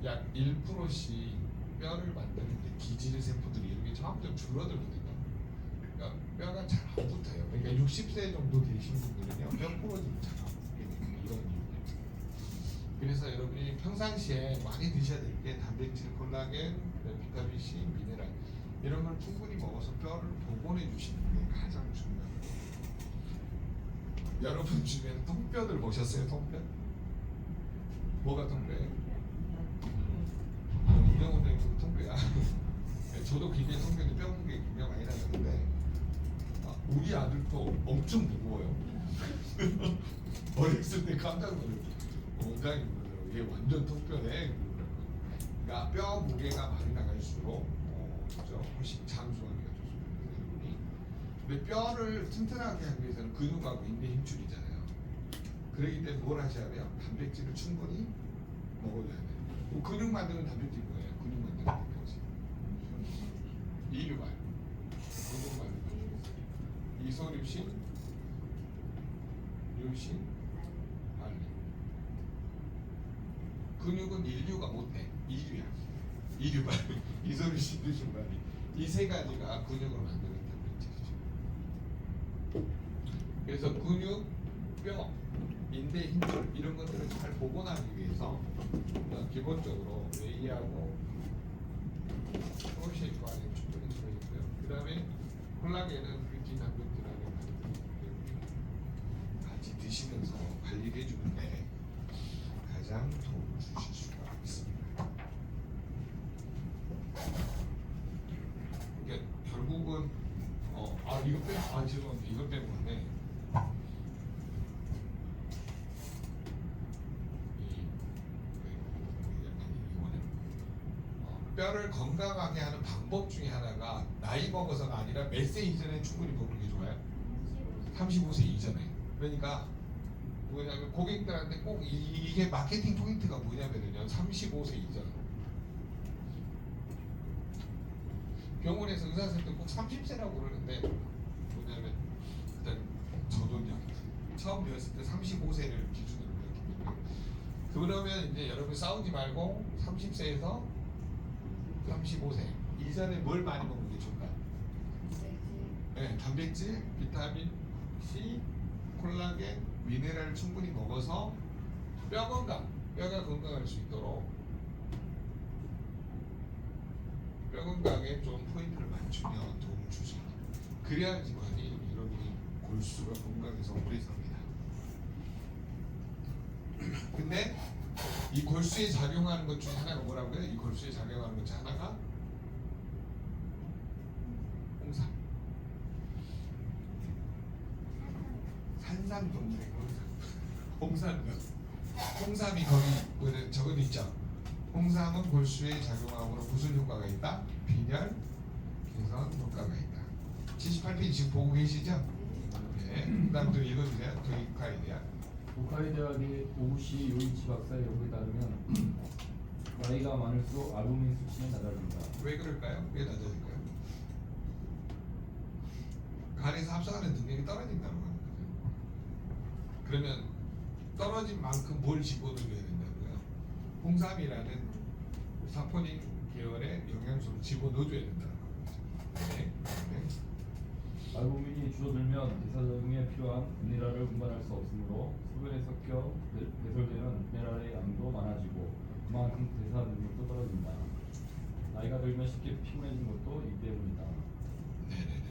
약 1%씩 뼈를 만드는데 기질 세포들이 이렇게 점점 줄어들거든요. 그러니까 뼈가 잘 안 붙어요. 그러니까 60세 정도 되신 분들은요 뼈 부러지면 잘 안 붙게 되는 이런 이유예요. 그래서 여러분이 평상시에 많이 드셔야 될 게 단백질, 콜라겐, 비타민 C, 미네랄 이런 걸 충분히 먹어서 뼈를 복원해 주시는 게 가장 중요합니다. 여러분 주변에 통뼈들 보셨어요? 통뼈? 뭐가 통뼈예요? 이병헌 선생님 통뼈야. 저도 굉장히 통뼈인데 뼈 무게 굉장히 많이 나가는데 우리 아들도 엄청 무거워요. 어렸을 때 깜짝 놀랐어요. 원장이 그러더라고요. 얘 완전 통뼈네. 그러니까 뼈 무게가 많이 나갈수록 그죠? 훨씬 장수하기가 좋습니다. 근데 뼈를 튼튼하게 하기 위해서는 근육하고 인대 힘줄이잖아요. 그렇기 때문에 뭘 하셔야 돼요? 단백질을 충분히 먹어줘야 돼. 뭐 근육 만드는 단백질 뭐예요? 근육 만드는 단백질. 이류발. 근육 만드는 단백질. 이소립신, 류신, 알린. 근육은 인류가 못해. 이류야. 이류발. 이소립신, 류신, 알린. 이 세 가지가 근육을 만드는 단백질이죠. 그래서 근육, 뼈, 인대, 힘줄 이런 것들을 잘 복원하기 위해서 기본적으로 웨이하고 프로시에이크 안에 충분히 들어있고요. 그 다음에 콜라겐은 뷰티 단백질하고 같이 드시면서 관리를 해주는데 가장 도움을 주실 수가 있습니다. 그러니까 결국은 이것 때문에 죄송합니다. 이것 때문에 뼈를 건강하게 하는 방법 중에 하나가 나이 먹어서가 아니라 몇 세 이전에 충분히 먹는 게 좋아요? 35세 이전에. 그러니까 뭐냐면 고객들한테 꼭 이게 마케팅 포인트가 뭐냐면요 35세 이전. 병원에서 의사 선생님들 꼭 30세라고 그러는데 뭐냐면 일단 저도요 처음 배웠을 때 35세를 기준으로 배웠기 때문에 그러면 이제 여러분 싸우지 말고 30세에서 35세 이전에 뭘 많이 먹는 게 좋을까요? 네, 단백질, 비타민 C, 콜라겐, 미네랄을 충분히 먹어서 뼈 건강, 뼈가 건강할 수 있도록 뼈 건강에 좀 포인트를 맞추면 도움을 주죠. 그래야지만이 여러분이 골수가 건강해서 오래 삽니다. 근데 이 골수에 작용하는 것 중에 하나가 뭐라고요? 이 골수에 작용하는 것 중에 하나가 홍삼. 산삼동생 홍삼이요. 홍삼이 거기 뭐는 적어져 있죠. 홍삼은 골수에 작용함으로 무슨 효과가 있다? 빈혈, 개선 효과가 있다. 78페이지 지금 보고 계시죠? 네. 그다음 또 읽어주세요. 도이카에 대한. 북한의 대학의 오우시 요이치 박사의 연구에 따르면 나이가 많을수록 알부민 수치는 낮아진다. 왜 그럴까요? 왜 낮아질까요? 간에서 합성하는 능력이 떨어진다고 하는 거죠. 그러면 떨어진 만큼 뭘 집어넣어야 된다고요? 홍삼이라는 사포닌 계열의 영양소를 집어넣어줘야 된다는 거죠. 네. 알부민이 줄어들면 대사 적응에 필요한 미네랄을 운반할 수 없으므로 소변에 섞여 배설되는 미네랄의 양도 많아지고 그만큼 대사 능력도 떨어진다. 나이가 들면 쉽게 피곤해진 것도 이 때문이다. 네네네.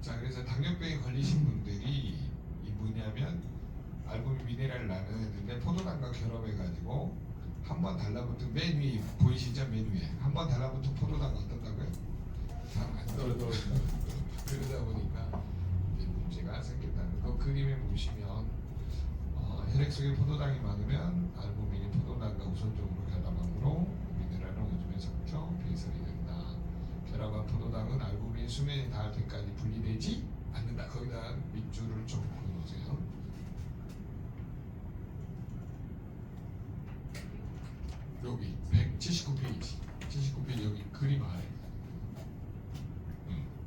자, 그래서 당뇨병에 걸리신 분들이 이 뭐냐면 알부민 미네랄을 나누는데 포도당과 결합해가지고 한 번 달라붙은 맨 위 보이시죠? 맨 위에 한 번 달라붙은 포도당 어떻다고요? 잘안 떨어져. 그러다 보니까 이제 문제가 생긴다는 거. 그림에 보시면 혈액 속에 포도당이 많으면 알부민이 포도당과 우선적으로 결합함으로 미네랄을 오줌에 섞여 배설이 된다. 결합한 포도당은 알부민 수면에 닿을 때까지 분리되지 않는다. 거기다 밑줄을 좀 그어놓으세요. 여기 179페이지 79페이지 여기 그림 아래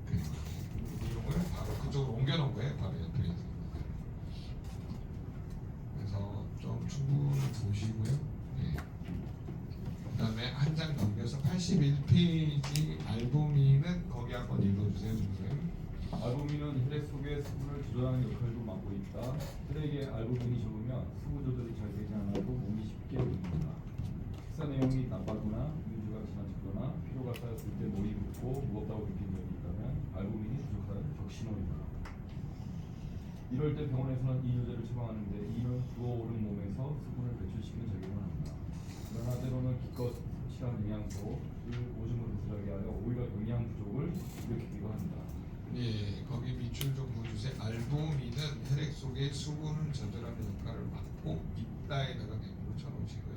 그림 아래 내용을 바로 그쪽으로 옮겨놓은 거예요. 바로 옆에 있는 그래서 좀 충분히 보시고요. 네. 그 다음에 한 장 넘겨서 81페이지 알부민은 거기 한번 읽어주세요. 선생님. 알부민은 혈액 속의 수분을 조절하는 역할도 맡고 있다. 혈액에 알부민이 적으면 수분 조절이 잘 되지 않아도 몸이 쉽게 불린다. 식사 내용이 나빠거나 음주가 지나치거나 피로가 쌓였을 때 몸이 붓고 무겁다고 느낀 적이 있다면 알부민이 부족한 적신호이다. 이럴 때 병원에서는 이뇨제를 처방하는데 이는 부어오른 몸에서 수분을 배출시키는 작용을 한다. 그러나 때로는 기껏 섭취한 영양소를 오줌으로 배설하게 하여 오히려 영양 부족을 일으키기도 한다. 예, 거기 밑줄 좀 보여주세요. 알부민은 혈액 속에 수분을 조절하는 역할을 맡고 있다에다가 네모를 쳐놓으시고요.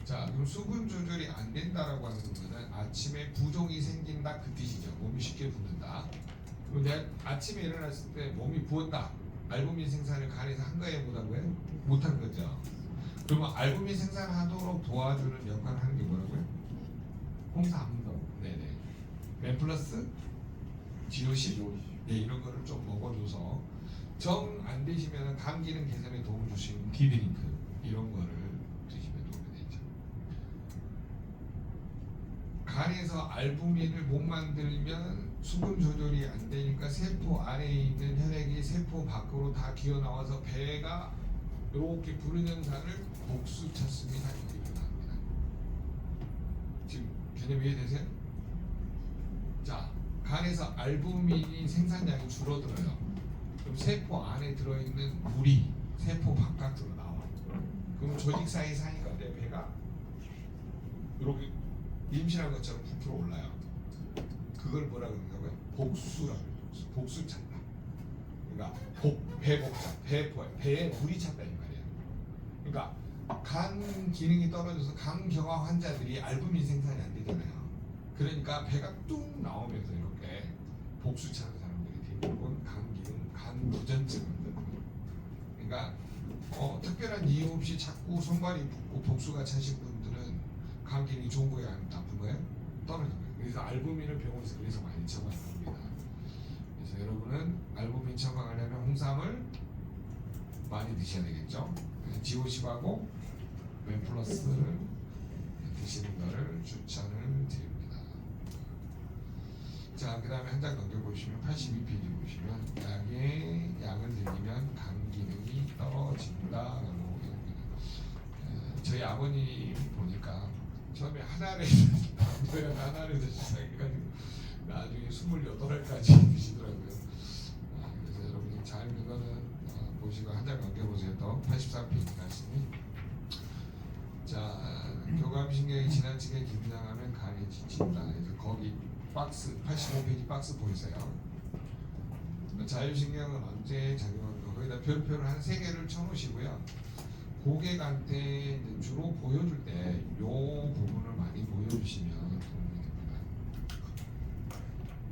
자, 그럼 수분 조절이 안 된다라고 하는 거는 아침에 부종이 생긴다 그 뜻이죠. 몸이 쉽게 붓는다. 그럼 내가 아침에 일어났을 때 몸이 부었다. 알부민 생산을 간에서 한 거예요, 못한 거예요? 못한 거죠. 그러면 알부민 생산하도록 도와주는 역할을 하는 게 뭐라고요? 홍삼. 네네. 맨 플러스 지오시. 네, 이런 거를 좀 먹어줘서 정 안 되시면 간 기능 개선에 도움을 줄 수 있는 디드링크 이런 거를 드시면 도움이 되죠. 간에서 알부민을 못 만들면 수분 조절이 안 되니까 세포 안에 있는 혈액이 세포 밖으로 다 기어 나와서 배가 이렇게 부른 현상을 복수 찾습니다. 이렇게 일어납니다. 지금 개념 이해되세요? 자, 간에서 알부민이 생산량이 줄어들어요. 그럼 세포 안에 들어있는 물이 세포 바깥으로 나와. 그럼 조직 사이 사이가 내 배가 이렇게 임신한 것처럼 부풀어 올라요. 그걸 뭐라 그러냐고요? 복수라고 해요. 복수 찬다. 그러니까 배복자, 배에 물이 찼다 이 말이야. 그러니까 간 기능이 떨어져서 간경화 환자들이 알부민 생산이 안 되잖아요. 그러니까 배가 뚝 나오면서 이렇게 복수 차는 사람들이 대부분 간 기능, 간 부전증을 만드는 거예요. 그러니까 특별한 이유 없이 자꾸 손발이 붓고 복수가 차신 분들은 간 기능이 좋은 거예요, 아니면 나쁜 거예요? 떨어진 거예요. 그래서 알부민을 병원에서 그래서 많이 처방합니다. 그래서 여러분은 알부민 처방하려면 홍삼을 많이 드셔야 되겠죠. 지오십하고 맨플러스를 드시는 것을 추천을 드립니다. 자, 그 다음에 한 장 넘겨보시면 82페이지 보시면 약의 양을 들이면 간 기능이 떨어진다라고 합니다. 저희 아버님 보니까 처음에 하나를 하나를 시작해가지고 나중에 28알까지 드시더라고요. 그래서 여러분이 잘 그거는 보시고 한 장 넘겨보세요. 또 83페이지 말씀이 자, 교감신경이 지나치게 긴장하면 간이 지친다. 그래서 거기 박스 85페이지 박스 보이세요? 자율신경은 언제 작용하는가? 거기다 별표를 한 3개를 쳐놓으시고요. 고객한테 주로 보여줄 때 이 부분을 많이 보여주시면 도움이 됩니다.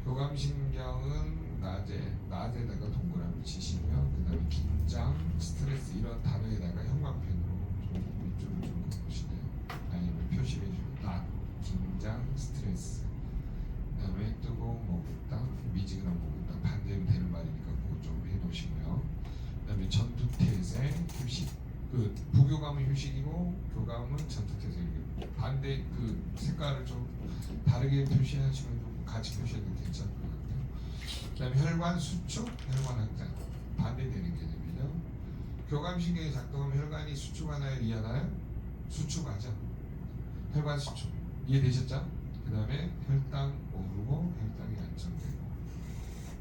교감신경은 낮에다가 동그라미 치시고요. 그 다음에 긴장, 스트레스 이런 단어에다가 형광펜으로 좀 밑줄을 좀 그어보시네요. 아니면 표시를 해주면 낮, 긴장, 스트레스 그 다음에 뜨거운 목욕탕, 미지근한 목욕탕 반대로 되는 말이니까 그거 좀 해놓으시고요. 그 다음에 전투태세, 휴식 그 부교감은 휴식이고 교감은 전투태세 반대 그 색깔을 좀 다르게 표시하시면 좀 같이 표시해도 괜찮을 것 같아요. 그 다음에 혈관 수축, 혈관 확장 반대되는 개념이죠. 교감신경이 작동하면 혈관이 수축하나요? 이하나요? 수축하죠. 혈관 수축 이해되셨죠? 그 다음에 혈당 오르고 혈당이 안정되고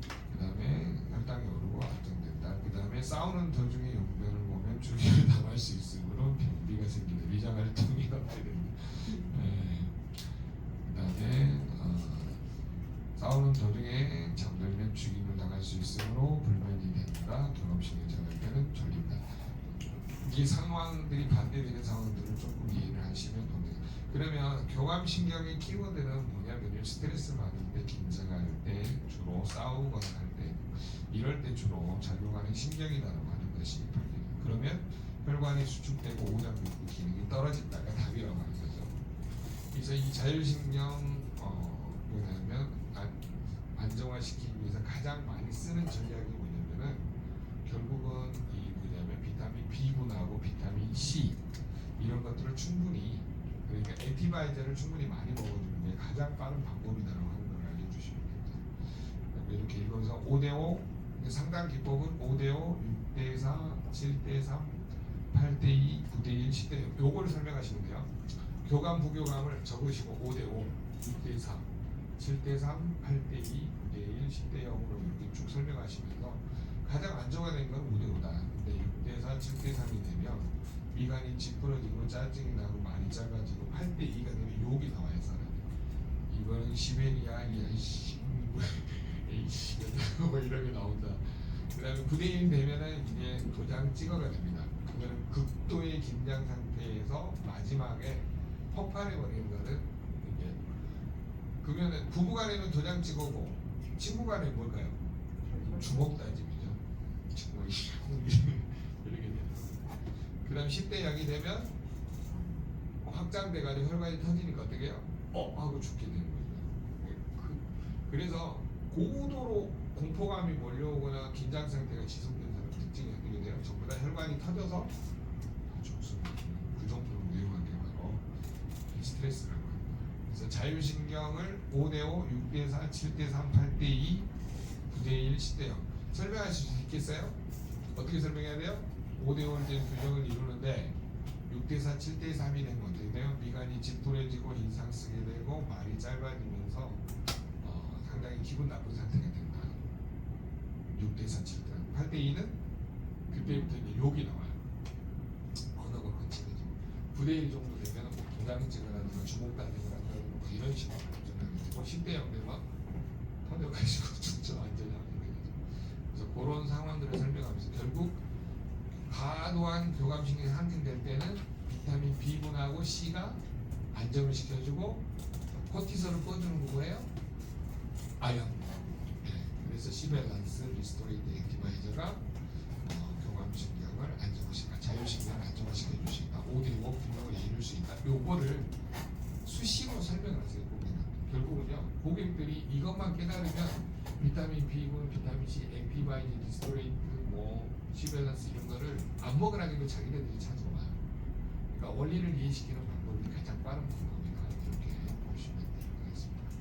그 다음에 혈당이 오르고 안정된다. 그 다음에 싸우는 도중에 용변을 보면 죽임을 당할 수 있으므로 변비가 생기는 위장활동이 없게 됩니다. 그 다음에 싸우는 도중에 잠들면 죽임을 당할 수 있으므로 불면이 된다. 교감신경 저럴 때는 졸린다. 이 상황들이 반대되는 상황들을 조금 이해를 하시면 됩니다. 그러면 교감신경의 키워드는 뭐냐면요. 스트레스 받을 때, 긴장할 때, 주로 싸우거나 할 때, 이럴 때 주로 작용하는 신경이라고 하는 것이 바뀝니다. 그러면 혈관이 수축되고 오장육부 기능이 떨어진다가 답이라고 하는 거죠. 그래서 이 자율신경 뭐냐면 안정화시키기 위해서 가장 많이 쓰는 전략이 뭐냐면은 결국은 이 뭐냐면 비타민 B군하고 비타민 C 이런 것들을 충분히 그러니까 액티바이저를 충분히 많이 먹어주는 게 가장 빠른 방법이다라고 하는 걸 알려주시면 됩니다. 이렇게 읽어서 5대5 상당 기법은 5대5, 6대4, 7대3, 8대2, 9대1, 10대1 요거를 설명하시면 돼요. 교감, 부교감을 적으시고 5대5, 6대4, 7대3, 8대2, 9대1, 10대0으로 이렇게 쭉 설명하시면서 가장 안정화된 건 5대5다. 근데 6대4, 7대3이 되면 미간이 찌푸러지고 짜증이 나고 많이 작아지고 8대2가 되면 욕이 나와요 사람이. 이건 시베리아 이씨 에이씨 뭐 이런 게 나온다. 그 다음에 9대1 되면은 이제 도장 찍어가 됩니다. 그거는 극도의 긴장 상태에서 마지막에 폭발해 버리는 거는 이게 그러면은 부부간에는 도장 찍어고 친구간에 뭘까요? 주먹 다짐이죠. 이렇게 되는 거예요. 그 다음 10대 0이 되면 확장돼가지고 혈관이 터지니까 어떻게 해요? 하고 죽게 되는 거죠. 그래서 고도로 공포감이 몰려오거나 긴장 상태가 지속된 사람 특징이 어떻게 돼요? 전부 다 혈관이 터져서 죽습니다. 그 정도로 위험한 게 바로 스트레스라고 합니다. 그래서 자율신경을 5대5, 6대4, 7대3, 8대2, 9대1, 10대0 설명하실 수 있겠어요? 어떻게 설명해야 돼요? 5대5를 이제 균형을 이루는데 6대4, 7대3이 되면 어떻게 돼요? 미간이 찌푸려지고 인상 쓰게 되고 말이 짧아지면서 상당히 기분 나쁜 상태가 된다. 6대4, 7대3. 8대2는 그때부터 이제 욕이 나와요. 언어가 거칠어지고 9대1 정도 되면 뭐 도장증을 하든가 주먹다짐을 한다든가 뭐 이런 식으로 발전하게 되고 10대0 되면 터져가지고 진짜 완전히 하게 되죠. 그래서 그런 상황들을 설명하면서 결국 과도한 교감신경이 상징될 때는 비타민 B군하고 C가 안정을 시켜주고 코티솔을 꺼주는 거 뭐예요? 아연. 네. 그래서 시밸런스 리스토레이트 액티바이저가 교감신경을 안정화시켜 자율신경을 안정화시켜 줄 수 있다. 5대5 균형을 이룰 수 있다. 요거를 수식으로 설명을 하세요. 고객한테. 결국은요 고객들이 이것만 깨달으면 비타민 B군, 비타민 C, 액티바이저, 리스토레이트 뭐 시밸런스 이런 거를 안 먹으라고 해도 자기네들이 찾아와요. 그러니까 원리를 이해시키는 방법이 가장 빠른 방법이에요.